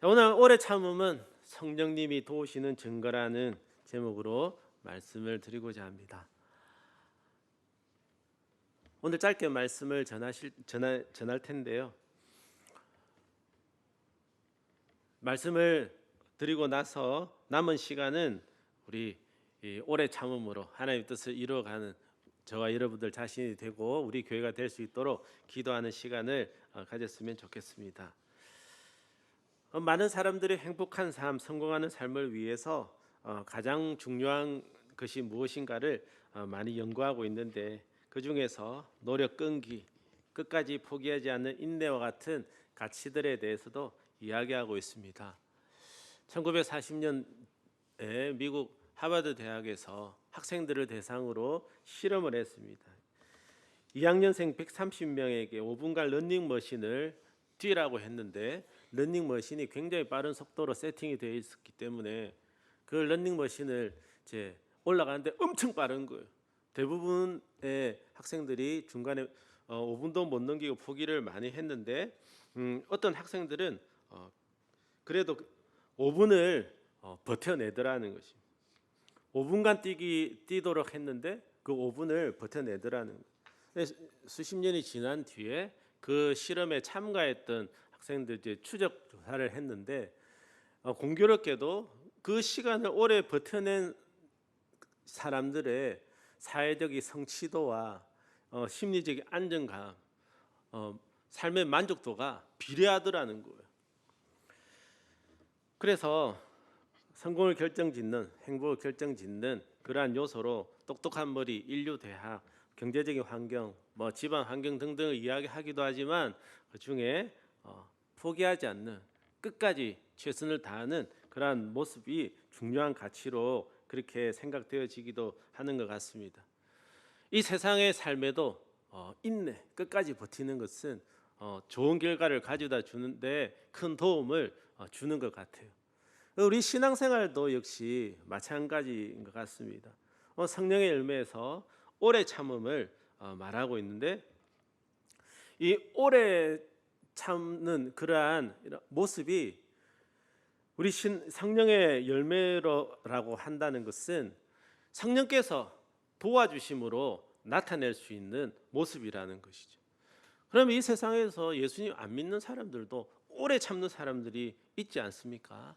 오늘 오래 참음은 성령님이 도우시는 증거라는 제목으로 말씀을 드리고자 합니다. 오늘 짧게 말씀을 전할 텐데요. 말씀을 드리고 나서 남은 시간은 우리 오래 참음으로 하나님의 뜻을 이루어가는 저와 여러분들 자신이 되고 우리 교회가 될 수 있도록 기도하는 시간을 가졌으면 좋겠습니다. 많은 사람들이 행복한 삶, 성공하는 삶을 위해서 가장 중요한 것이 무엇인가를 많이 연구하고 있는데, 그 중에서 노력, 끈기, 끝까지 포기하지 않는 인내와 같은 가치들에 대해서도 이야기하고 있습니다. 1940년에 미국 하버드 대학에서 학생들을 대상으로 실험을 했습니다. 2학년생 130명에게 5분간 러닝머신을 뛰라고 했는데, 러닝머신이 굉장히 빠른 속도로 세팅이 되어 있었기 때문에 그 러닝머신을 올라가는데 엄청 빠른 거예요. 대부분의 학생들이 중간에 5분도 못 넘기고 포기를 많이 했는데, 어떤 학생들은 그래도 5분을 버텨내더라는 것입니다. 5분간 뛰도록 했는데 그 5분을 버텨내더라는 거예요. 수십 년이 지난 뒤에 그 실험에 참가했던 학생들 추적 조사를 했는데, 공교롭게도 그 시간을 오래 버텨낸 사람들의 사회적인 성취도와 심리적인 안정감, 삶의 만족도가 비례하더라는 거예요. 그래서 성공을 결정짓는, 행복을 결정짓는 그러한 요소로 똑똑한 머리, 인류 대학, 경제적인 환경, 집안 환경 등등을 이야기하기도 하지만, 그 중에 포기하지 않는, 끝까지 최선을 다하는 그러한 모습이 중요한 가치로 그렇게 생각되어지기도 하는 것 같습니다. 이 세상의 삶에도 인내, 끝까지 버티는 것은 좋은 결과를 가져다 주는데 큰 도움을 주는 것 같아요. 우리 신앙생활도 역시 마찬가지인 것 같습니다. 성령의 열매에서 오래 참음을 말하고 있는데, 이 오래 참는 그러한 모습이 우리 성령의 열매라고 한다는 것은 성령께서 도와주심으로 나타낼 수 있는 모습이라는 것이죠. 그러면 이 세상에서 예수님 안 믿는 사람들도 오래 참는 사람들이 있지 않습니까?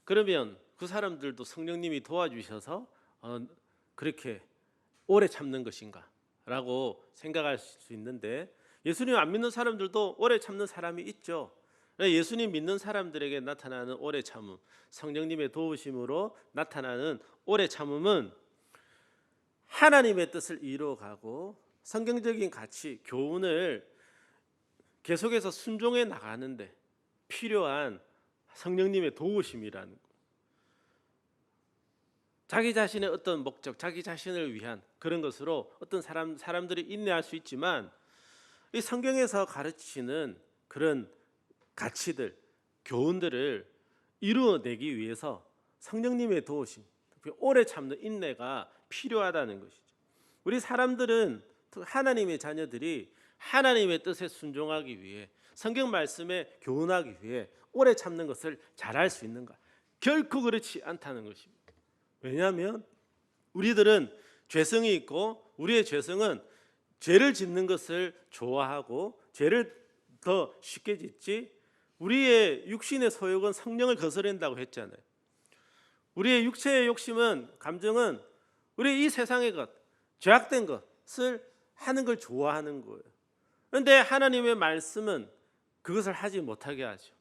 그러면 그 사람들도 성령님이 도와주셔서 그렇게 오래 참는 것인가 라고 생각할 수 있는데, 예수님 안 믿는 사람들도 오래 참는 사람이 있죠. 예수님 믿는 사람들에게 나타나는 오래 참음, 성령님의 도우심으로 나타나는 오래 참음은 하나님의 뜻을 이루어가고 성경적인 가치, 교훈을 계속해서 순종해 나가는데 필요한 성령님의 도우심이라는 것. 자기 자신의 어떤 목적, 자기 자신을 위한 그런 것으로 어떤 사람들이 인내할 수 있지만, 이 성경에서 가르치는 그런 가치들, 교훈들을 이루어내기 위해서 성령님의 도우심, 오래 참는 인내가 필요하다는 것이죠. 우리 사람들은, 하나님의 자녀들이 하나님의 뜻에 순종하기 위해, 성경 말씀에 교훈하기 위해 오래 참는 것을 잘할 수 있는가? 결코 그렇지 않다는 것입니다. 왜냐하면 우리들은 죄성이 있고, 우리의 죄성은 죄를 짓는 것을 좋아하고 죄를 더 쉽게 짓지, 우리의 육신의 소욕은 성령을 거스른다고 했잖아요. 우리의 육체의 욕심은, 감정은 우리 이 세상의 것, 죄악된 것을 하는 걸 좋아하는 거예요. 그런데 하나님의 말씀은 그것을 하지 못하게 하죠.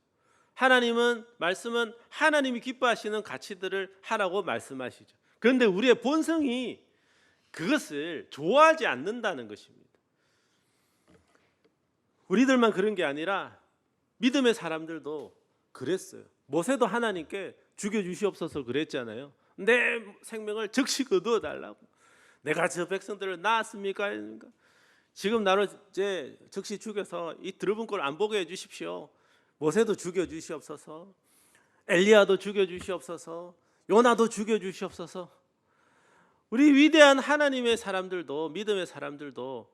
말씀은 하나님이 기뻐하시는 가치들을 하라고 말씀하시죠. 그런데 우리의 본성이 그것을 좋아하지 않는다는 것입니다. 우리들만 그런 게 아니라 믿음의 사람들도 그랬어요. 모세도 하나님께 죽여주시옵소서 그랬잖아요. 내 생명을 즉시 거두어 달라고. 내가 저 백성들을 낳았습니까? 지금 나를 즉시 죽여서 이 들어본 꼴 안 보게 해주십시오. 모세도 죽여주시옵소서, 엘리야도 죽여주시옵소서, 요나도 죽여주시옵소서. 우리 위대한 하나님의 사람들도, 믿음의 사람들도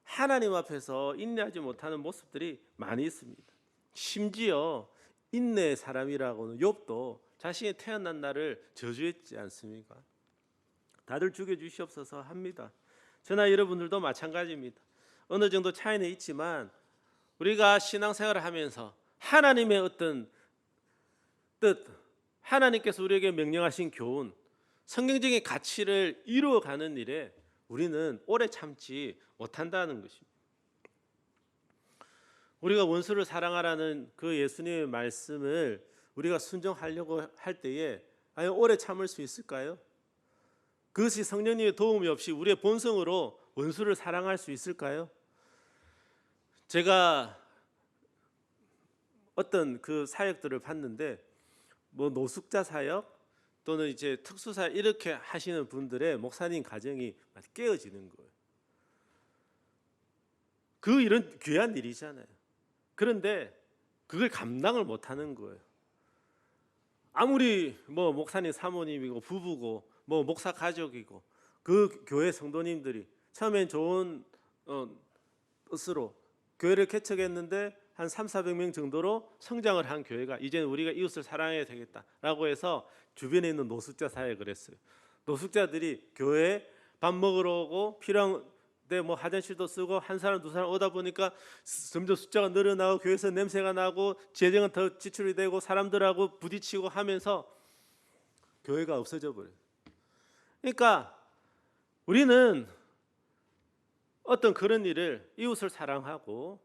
하나님 앞에서 인내하지 못하는 모습들이 많이 있습니다. 심지어 인내의 사람이라고는 욥도 자신이 태어난 날을 저주했지 않습니까? 다들 죽여주시옵소서 합니다. 저나 여러분들도 마찬가지입니다. 어느 정도 차이는 있지만 우리가 신앙생활을 하면서 하나님의 어떤 뜻, 하나님께서 우리에게 명령하신 교훈, 성경적인 가치를 이루어가는 일에 우리는 오래 참지 못한다는 것입니다. 우리가 원수를 사랑하라는 그 예수님의 말씀을 우리가 순종하려고 할 때에 과연 오래 참을 수 있을까요? 그것이 성령님의 도움이 없이 우리의 본성으로 원수를 사랑할 수 있을까요? 제가 어떤 그 사역들을 봤는데 뭐 노숙자 사역 또는 이제 특수사역 이렇게 하시는 분들의 목사님 가정이 깨어지는 거예요. 그 일은 귀한 일이잖아요. 그런데 그걸 감당을 못하는 거예요. 아무리 뭐 목사님 사모님이고 부부고 뭐 목사 가족이고 그 교회 성도님들이 처음엔 좋은 뜻으로 교회를 개척했는데 한 300~400명 정도로 성장을 한 교회가 이제는 우리가 이웃을 사랑해야 되겠다라고 해서 주변에 있는 노숙자 사역을 했어요. 노숙자들이 교회에 밥 먹으러 오고 필요한 데 뭐 화장실도 쓰고 한 사람 두 사람 오다 보니까 점점 숫자가 늘어나고 교회에서 냄새가 나고 재정은 더 지출이 되고 사람들하고 부딪히고 하면서 교회가 없어져 버려요. 그러니까 우리는 어떤 그런 일을 이웃을 사랑하고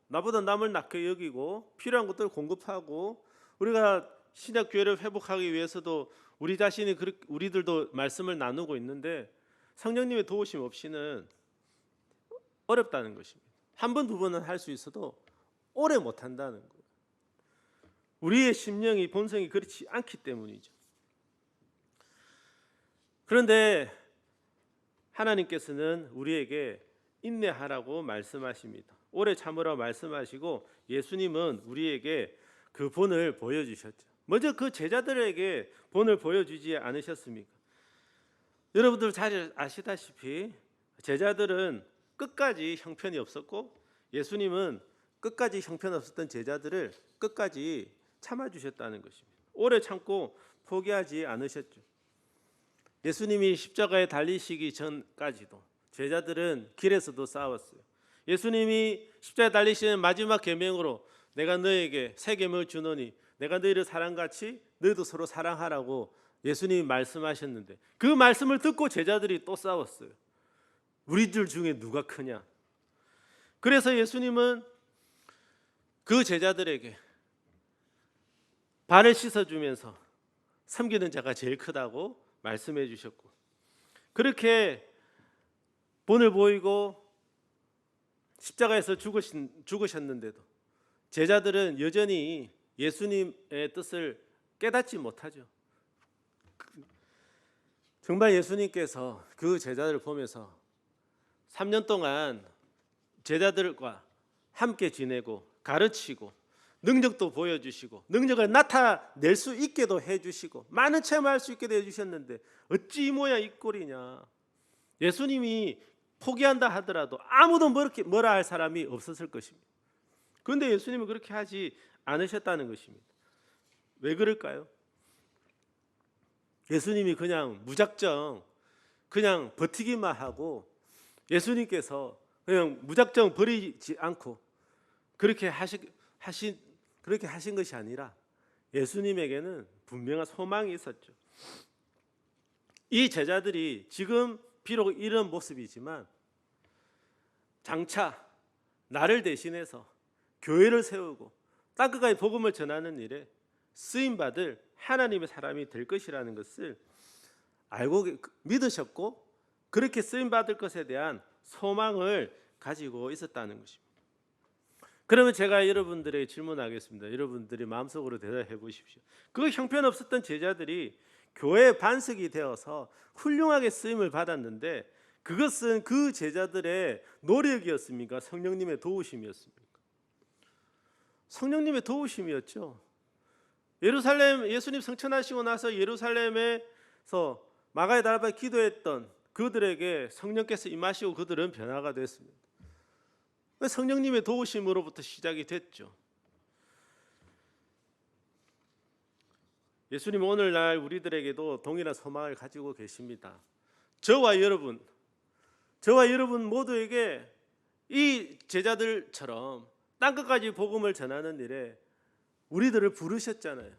나보다 남을 낮게 여기고 필요한 것들을 공급하고 우리가 신약 교회를 회복하기 위해서도 우리 자신이 우리들도 말씀을 나누고 있는데 성령님의 도우심 없이는 어렵다는 것입니다. 한 번, 두 번은 할 수 있어도 오래 못 한다는 거예요. 우리의 심령이 본성이 그렇지 않기 때문이죠. 그런데 하나님께서는 우리에게 인내하라고 말씀하십니다. 오래 참으라고 말씀하시고 예수님은 우리에게 그 본을 보여주셨죠. 먼저 그 제자들에게 본을 보여주지 않으셨습니까? 여러분들 잘 아시다시피 제자들은 끝까지 형편이 없었고 예수님은 끝까지 형편없었던 제자들을 끝까지 참아주셨다는 것입니다. 오래 참고 포기하지 않으셨죠. 예수님이 십자가에 달리시기 전까지도 제자들은 길에서도 싸웠어요. 예수님이 십자가에 달리시는 마지막 계명으로 내가 너에게 새 계명을 주노니 내가 너희를 사랑같이 너희도 서로 사랑하라고 예수님이 말씀하셨는데 그 말씀을 듣고 제자들이 또 싸웠어요. 우리들 중에 누가 크냐? 그래서 예수님은 그 제자들에게 발을 씻어주면서 섬기는 자가 제일 크다고 말씀해 주셨고 그렇게 본을 보이고 십자가에서 죽으셨는데도 제자들은 여전히 예수님의 뜻을 깨닫지 못하죠. 정말 예수님께서 그 제자들을 보면서 3년 동안 제자들과 함께 지내고 가르치고 능력도 보여주시고 능력을 나타낼 수 있게도 해주시고 많은 체험할 수 있게도 해주셨는데 어찌 이 모양 이 꼴이냐. 예수님이 포기한다 하더라도 아무도 뭐라 할 사람이 없었을 것입니다. 그런데 예수님은 그렇게 하지 않으셨다는 것입니다. 왜 그럴까요? 예수님이 그냥 무작정 그냥 버티기만 하고 예수님께서 그냥 무작정 버리지 않고 그렇게 하신 것이 아니라 예수님에게는 분명한 소망이 있었죠. 이 제자들이 지금 비록 이런 모습이지만 장차 나를 대신해서 교회를 세우고 땅끝까지 복음을 전하는 일에 쓰임받을 하나님의 사람이 될 것이라는 것을 알고 믿으셨고 그렇게 쓰임받을 것에 대한 소망을 가지고 있었다는 것입니다. 그러면 제가 여러분들에게 질문하겠습니다. 여러분들이 마음속으로 대답해 보십시오. 그 형편없었던 제자들이 교회의 반석이 되어서 훌륭하게 쓰임을 받았는데 그것은 그 제자들의 노력이었습니까? 성령님의 도우심이었습니까? 성령님의 도우심이었죠. 예수님 성천하시고 나서 예루살렘에서 마가의 다락방에 기도했던 그들에게 성령께서 임하시고 그들은 변화가 됐습니다. 성령님의 도우심으로부터 시작이 됐죠. 예수님 오늘날 우리들에게도 동일한 소망을 가지고 계십니다. 저와 여러분 모두에게 이 제자들처럼 땅끝까지 복음을 전하는 일에 우리들을 부르셨잖아요.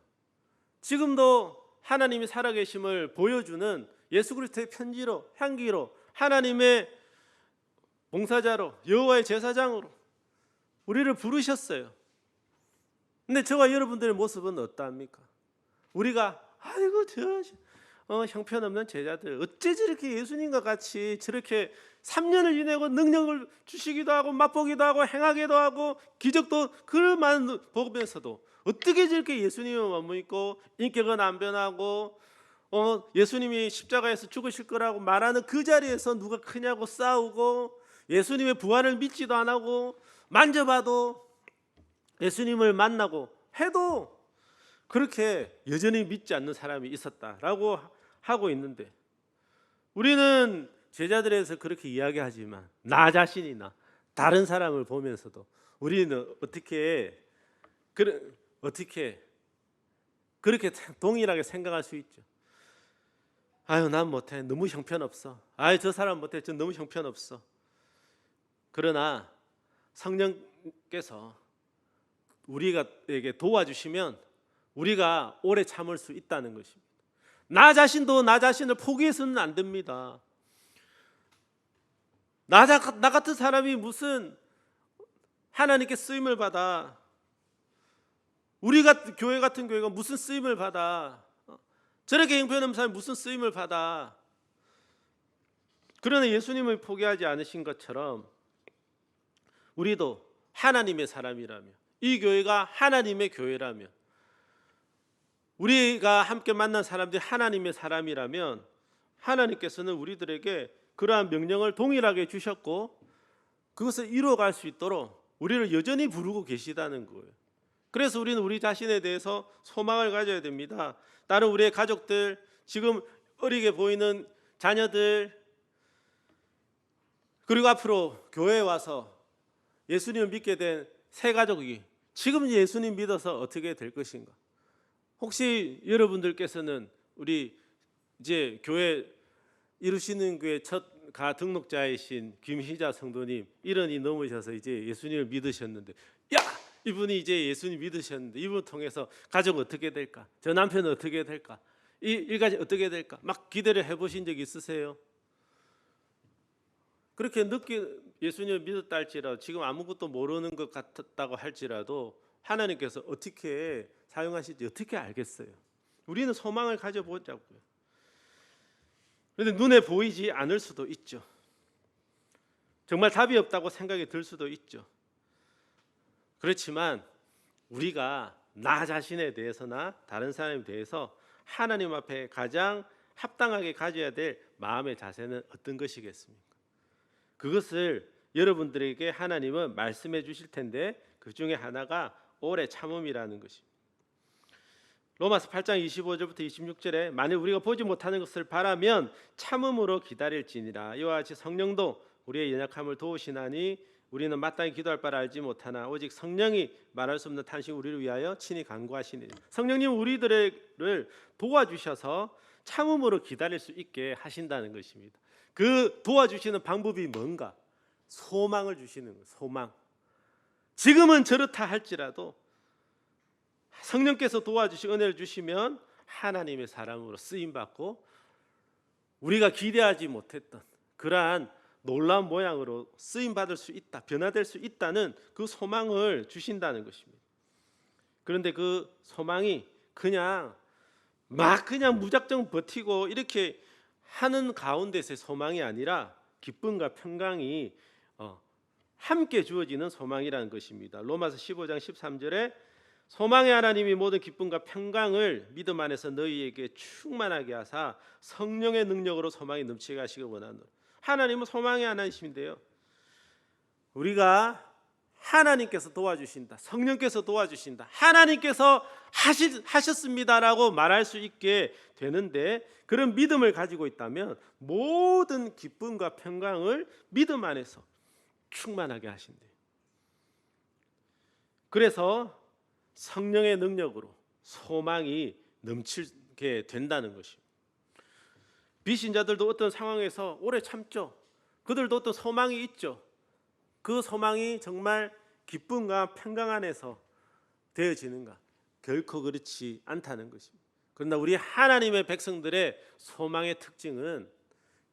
지금도 하나님이 살아계심을 보여주는 예수 그리스도의 편지로, 향기로, 하나님의 봉사자로, 여호와의 제사장으로 우리를 부르셨어요. 근데 저와 여러분들의 모습은 어떠합니까? 우리가 아이고 저 형편없는 제자들 어째 저렇게 예수님과 같이 저렇게 3년을 지내고 능력을 주시기도 하고 맛보기도 하고 행하기도 하고 기적도 그 많은 보면서도 어떻게 저렇게 예수님을 머무르고 인격은 안 변하고 예수님이 십자가에서 죽으실 거라고 말하는 그 자리에서 누가 크냐고 싸우고 예수님의 부활을 믿지도 안 하고 만져봐도 예수님을 만나고 해도 그렇게 여전히 믿지 않는 사람이 있었다라고 하고 있는데, 우리는 제자들에서 그렇게 이야기하지만 나 자신이나 다른 사람을 보면서도 우리는 어떻게 그렇게 동일하게 생각할 수 있죠. 아유 난 못해, 너무 형편없어. 아유 저 사람 못해, 저 너무 형편없어. 그러나 성령께서 우리에게 도와주시면 우리가 오래 참을 수 있다는 것입니다. 나 자신도 나 자신을 포기해서는 안 됩니다. 나 같은 사람이 무슨 하나님께 쓰임을 받아, 교회 같은 교회가 무슨 쓰임을 받아, 저렇게 형편없는 사람이 무슨 쓰임을 받아. 그러나 예수님을 포기하지 않으신 것처럼 우리도 하나님의 사람이라며, 이 교회가 하나님의 교회라며, 우리가 함께 만난 사람들이 하나님의 사람이라면 하나님께서는 우리들에게 그러한 명령을 동일하게 주셨고 그것을 이루어갈 수 있도록 우리를 여전히 부르고 계시다는 거예요. 그래서 우리는 우리 자신에 대해서 소망을 가져야 됩니다. 다른 우리의 가족들, 지금 어리게 보이는 자녀들, 그리고 앞으로 교회에 와서 예수님을 믿게 된 새 가족이 지금 예수님 믿어서 어떻게 될 것인가? 혹시 여러분들께서는 우리 이제 교회 이루시는 교회 첫 등록자이신 김희자 성도님 1년이 넘으셔서 이제 예수님을 믿으셨는데, 야 이분이 이제 예수님 믿으셨는데 이분을 통해서 가족 어떻게 될까? 저 남편은 어떻게 될까? 이 일가지 어떻게 될까? 막 기대를 해보신 적 있으세요? 그렇게 늦게 예수님을 믿었다 할지라도, 지금 아무것도 모르는 것 같았다고 할지라도 하나님께서 어떻게 사용하실지 어떻게 알겠어요? 우리는 소망을 가져보자고요. 그런데 눈에 보이지 않을 수도 있죠. 정말 답이 없다고 생각이 들 수도 있죠. 그렇지만 우리가 나 자신에 대해서나 다른 사람에 대해서 하나님 앞에 가장 합당하게 가져야 될 마음의 자세는 어떤 것이겠습니까? 그것을 여러분들에게 하나님은 말씀해 주실 텐데 그 중에 하나가 오래 참음이라는 것입니다. 로마서 8장 25절부터 26절에 만일 우리가 보지 못하는 것을 바라면 참음으로 기다릴지니라. 이와 같이 성령도 우리의 연약함을 도우시나니 우리는 마땅히 기도할 바를 알지 못하나 오직 성령이 말할 수 없는 탄식 우리를 위하여 친히 간구하시니. 성령님 우리들을 도와주셔서 참음으로 기다릴 수 있게 하신다는 것입니다. 그 도와주시는 방법이 뭔가? 소망을 주시는 거예요. 소망. 지금은 저렇다 할지라도 성령께서 도와주시고 은혜를 주시면 하나님의 사람으로 쓰임받고 우리가 기대하지 못했던 그러한 놀라운 모양으로 쓰임받을 수 있다, 변화될 수 있다는 그 소망을 주신다는 것입니다. 그런데 그 소망이 그냥 무작정 버티고 이렇게 하는 가운데서의 소망이 아니라 기쁨과 평강이 함께 주어지는 소망이라는 것입니다. 로마서 15장 13절에 소망의 하나님이 모든 기쁨과 평강을 믿음 안에서 너희에게 충만하게 하사 성령의 능력으로 소망이 넘치게 하시기 원하노라. 하나님은 소망의 하나님이신데요, 우리가 하나님께서 도와주신다, 성령께서 도와주신다, 하나님께서 하셨습니다라고 말할 수 있게 되는데, 그런 믿음을 가지고 있다면 모든 기쁨과 평강을 믿음 안에서 충만하게 하신대요. 그래서 성령의 능력으로 소망이 넘치게 된다는 것입니다. 비신자들도 어떤 상황에서 오래 참죠. 그들도 어떤 소망이 있죠. 그 소망이 정말 기쁨과 평강 안에서 되어지는가? 결코 그렇지 않다는 것입니다. 그러나 우리 하나님의 백성들의 소망의 특징은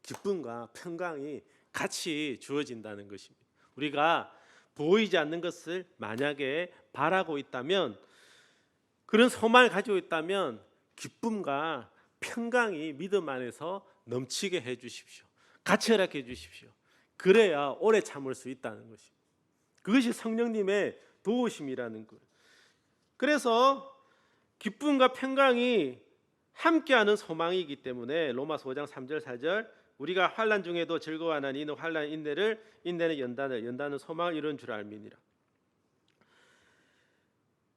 기쁨과 평강이 같이 주어진다는 것입니다. 우리가 보이지 않는 것을 만약에 바라고 있다면, 그런 소망을 가지고 있다면 기쁨과 평강이 믿음 안에서 넘치게 해 주십시오. 같이 허락해 주십시오. 그래야 오래 참을 수 있다는 것입니다. 그것이 성령님의 도우심이라는 것. 그래서 기쁨과 평강이 함께하는 소망이기 때문에 로마서 5장 3절 4절 우리가 환난 중에도 즐거워하나니 이는 환난 인내를, 인내는 연단을, 연단은 소망을 이루는 줄 알미니라.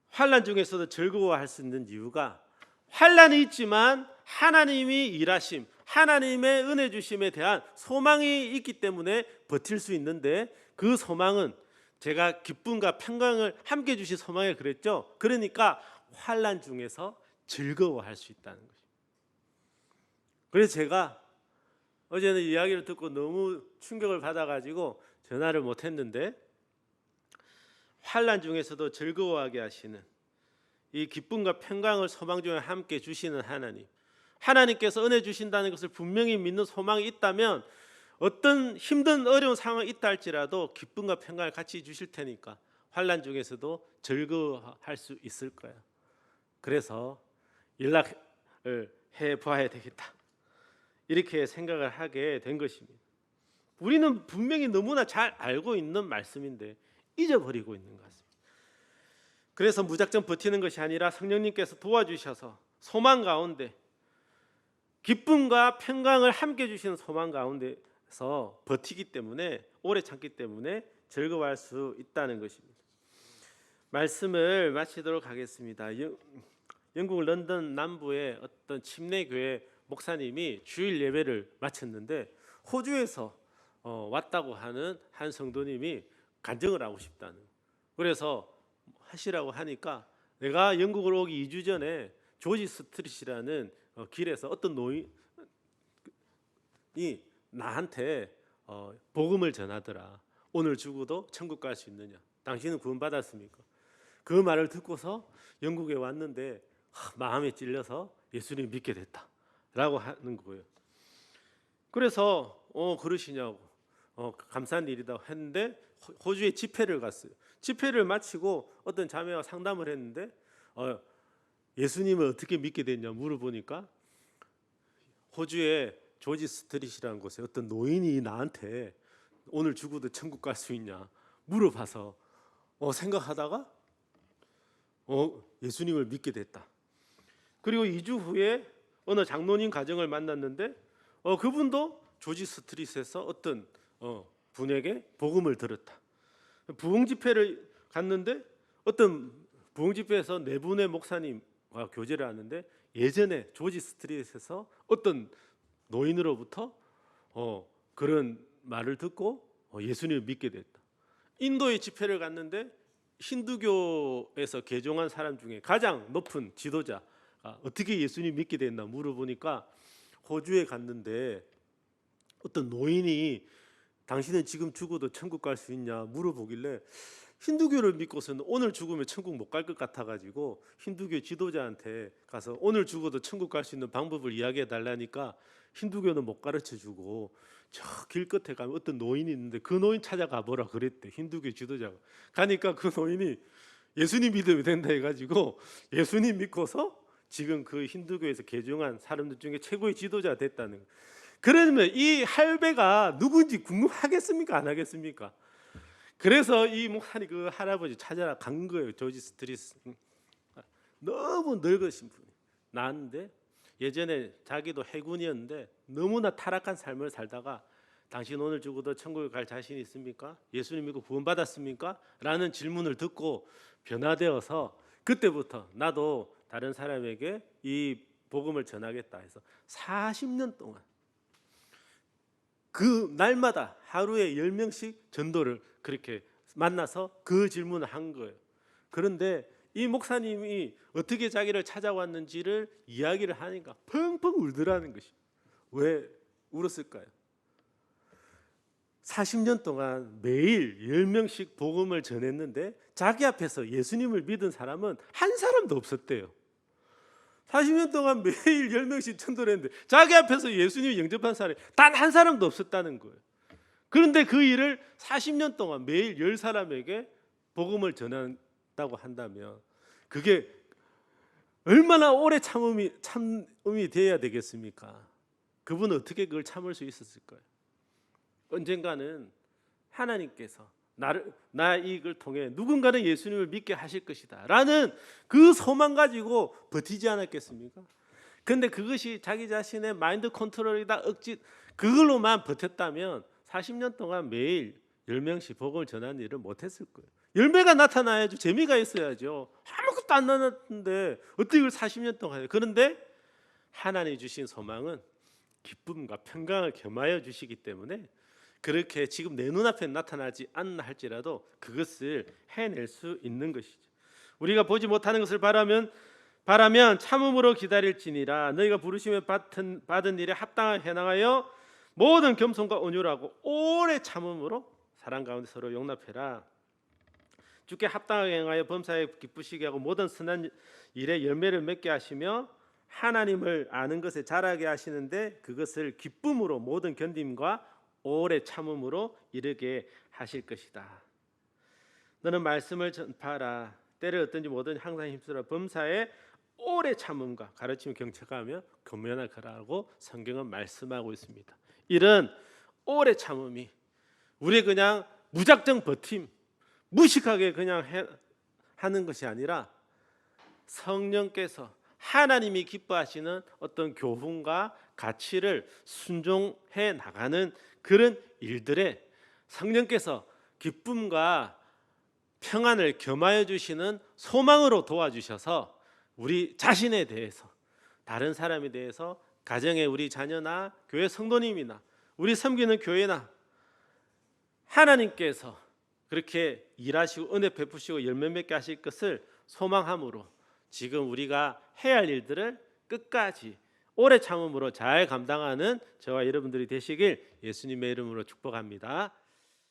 환난 중에서도 즐거워할 수 있는 이유가 환난이 있지만 하나님이 일하심, 하나님의 은혜 주심에 대한 소망이 있기 때문에 버틸 수 있는데, 그 소망은 제가 기쁨과 평강을 함께 주신 소망에 그랬죠. 그러니까 환난 중에서 즐거워할 수 있다는 거죠. 그래서 제가 어제는 이야기를 듣고 너무 충격을 받아가지고 전화를 못했는데, 환난 중에서도 즐거워하게 하시는 이 기쁨과 평강을 소망 중에 함께 주시는 하나님, 하나님께서 은혜 주신다는 것을 분명히 믿는 소망이 있다면 어떤 힘든 어려운 상황이 있다 할지라도 기쁨과 평강을 같이 주실 테니까 환난 중에서도 즐거워할 수 있을 거야. 그래서 연락을 해봐야 되겠다, 이렇게 생각을 하게 된 것입니다. 우리는 분명히 너무나 잘 알고 있는 말씀인데 잊어버리고 있는 것 같습니다. 그래서 무작정 버티는 것이 아니라 성령님께서 도와주셔서 소망 가운데, 기쁨과 평강을 함께 주시는 소망 가운데서 버티기 때문에, 오래 참기 때문에 즐거워할 수 있다는 것입니다. 말씀을 마치도록 하겠습니다. 영국 런던 남부의 어떤 침례교회 목사님이 주일 예배를 마쳤는데 호주에서 왔다고 하는 한 성도님이 간증을 하고 싶다는, 그래서 하시라고 하니까 내가 영국을 오기 2주 전에 조지 스트릿이라는 길에서 어떤 노인이 나한테 복음을 전하더라. 오늘 죽어도 천국 갈 수 있느냐? 당신은 구원받았습니까? 그 말을 듣고서 영국에 왔는데 마음에 찔려서 예수님 믿게 됐다라고 하는 거예요. 그래서 그러시냐고, 감사한 일이다 했는데 호주에 집회를 갔어요. 집회를 마치고 어떤 자매와 상담을 했는데 예수님을 어떻게 믿게 됐냐 물어보니까 호주의 조지 스트릿이라는 곳에 어떤 노인이 나한테 오늘 죽어도 천국 갈 수 있냐 물어봐서 생각하다가 예수님을 믿게 됐다. 그리고 2주 후에 어느 장로님 가정을 만났는데 그분도 조지 스트릿에서 어떤 분에게 복음을 들었다. 부흥 집회를 갔는데 어떤 부흥 집회에서 네 분의 목사님과 교제를 하는데 예전에 조지 스트릿에서 어떤 노인으로부터 그런 말을 듣고 예수님을 믿게 됐다. 인도의 집회를 갔는데 힌두교에서 개종한 사람 중에 가장 높은 지도자가 어떻게 예수님 믿게 됐나 물어보니까 호주에 갔는데 어떤 노인이 당신은 지금 죽어도 천국 갈 수 있냐 물어보길래 힌두교를 믿고서는 오늘 죽으면 천국 못 갈 것 같아가지고 힌두교 지도자한테 가서 오늘 죽어도 천국 갈 수 있는 방법을 이야기해 달라니까 힌두교는 못 가르쳐주고 저 길 끝에 가면 어떤 노인이 있는데 그 노인 찾아가 보라 그랬대. 힌두교 지도자가 가니까 그 노인이 예수님 믿으면 된다 해가지고 예수님 믿고서 지금 그 힌두교에서 개종한 사람들 중에 최고의 지도자가 됐다는 거예요. 그러면 이 할배가 누군지 궁금하겠습니까? 안 하겠습니까? 그래서 이 목사님 그 할아버지 찾아라 간 거예요. 조지 스트리스. 너무 늙으신 분이 나왔는데 예전에 자기도 해군이었는데 너무나 타락한 삶을 살다가 당신 오늘 죽어도 천국에 갈 자신 있습니까? 예수님 믿고 구원받았습니까? 라는 질문을 듣고 변화되어서 그때부터 나도 다른 사람에게 이 복음을 전하겠다 해서 40년 동안 그 날마다 하루에 10명씩 전도를 그렇게 만나서 그 질문을 한 거예요. 그런데 이 목사님이 어떻게 자기를 찾아왔는지를 이야기를 하니까 펑펑 울더라는 것이. 왜 울었을까요? 40년 동안 매일 10명씩 복음을 전했는데 자기 앞에서 예수님을 믿은 사람은 한 사람도 없었대요. 40년 동안 매일 10명씩 전도했는데 자기 앞에서 예수님 영접한 사람이 단 한 사람도 없었다는 거예요. 그런데 그 일을 40년 동안 매일 10사람에게 복음을 전한다고 한다면 그게 얼마나 오래 참음이 돼야 되겠습니까? 그분은 어떻게 그걸 참을 수 있었을까요? 언젠가는 하나님께서 나의 이익을 통해 누군가는 예수님을 믿게 하실 것이다 라는 그 소망 가지고 버티지 않았겠습니까? 그런데 그것이 자기 자신의 마인드 컨트롤이다 그걸로만 버텼다면 40년 동안 매일 10명씩 복음을 전하는 일을 못했을 거예요. 열매가 나타나야죠. 재미가 있어야죠. 아무것도 안 나눴는데 어떻게 그걸 40년 동안 해요? 그런데 하나님이 주신 소망은 기쁨과 평강을 겸하여 주시기 때문에 그렇게 지금 내 눈앞에 나타나지 않나 할지라도 그것을 해낼 수 있는 것이죠. 우리가 보지 못하는 것을 바라면 참음으로 기다릴지니라. 너희가 부르심에 받은 일에 합당하게 행하여 모든 겸손과 온유라고 오래 참음으로 사랑 가운데 서로 용납해라. 주께 합당하게 행하여 범사에 기쁘시게 하고 모든 선한 일에 열매를 맺게 하시며 하나님을 아는 것에 자라게 하시는데 그것을 기쁨으로 모든 견딤과 오래 참음으로 이르게 하실 것이다. 너는 말씀을 전파하라. 때를 어떤지 뭐든지 항상 힘쓰라. 범사에 오래 참음과 가르치며 경책하며 교면하라고 성경은 말씀하고 있습니다. 이런 오래 참음이 우리 그냥 무작정 버팀, 무식하게 그냥 하는 것이 아니라 성령께서 하나님이 기뻐하시는 어떤 교훈과 가치를 순종해 나가는 그런 일들에 성령께서 기쁨과 평안을 겸하여 주시는 소망으로 도와주셔서 우리 자신에 대해서 다른 사람에 대해서 가정의 우리 자녀나 교회 성도님이나 우리 섬기는 교회나 하나님께서 그렇게 일하시고 은혜 베푸시고 열매 맺게 하실 것을 소망함으로 지금 우리가 해야 할 일들을 끝까지 오래 참음으로 잘 감당하는 저와 여러분들이 되시길 예수님의 이름으로 축복합니다.